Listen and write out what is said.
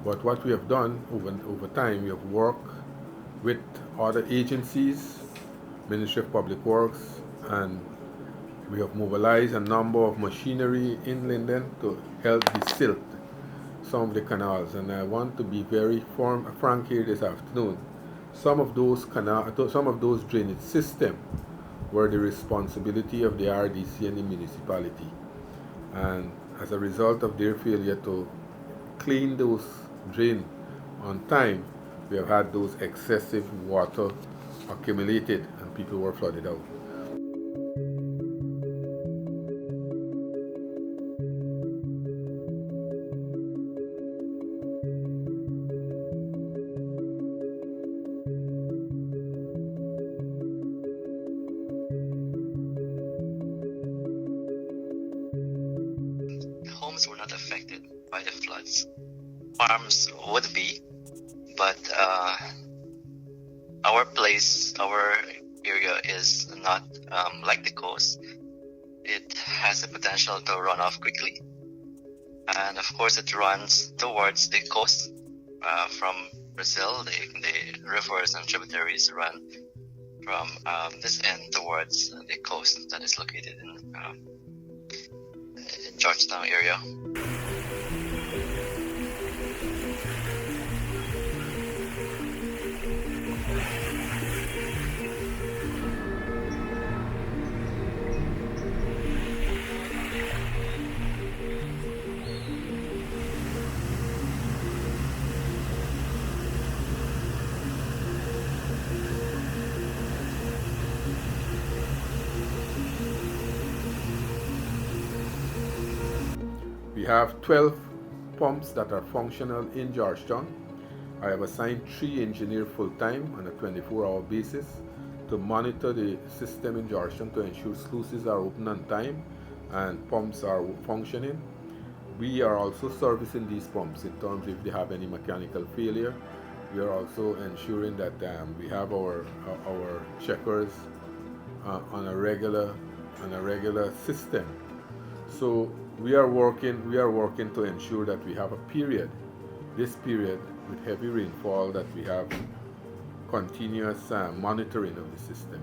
But what we have done over time, we have worked with other agencies, Ministry of Public Works, and we have mobilized a number of machinery in Linden to help desilt some of the canals. And I want to be very frank here this afternoon. Some of those drainage systems were the responsibility of the RDC and the municipality. And as a result of their failure to clean those drains on time, we have had those excessive water accumulated and people were flooded out. Homes were not affected by the floods. Farms would be, but our area is not like the coast. It has the potential to run off quickly, and of course it runs towards the coast from Brazil. The rivers and tributaries run from this end towards the coast that is located in Georgetown area. We have 12 pumps that are functional in Georgetown. I have assigned 3 engineers full-time on a 24-hour basis to monitor the system in Georgetown to ensure sluices are open on time and pumps are functioning. We are also servicing these pumps in terms of if they have any mechanical failure. We are also ensuring that we have our checkers on a regular system. So we are working to ensure that we have this period with heavy rainfall, that we have continuous monitoring of the system.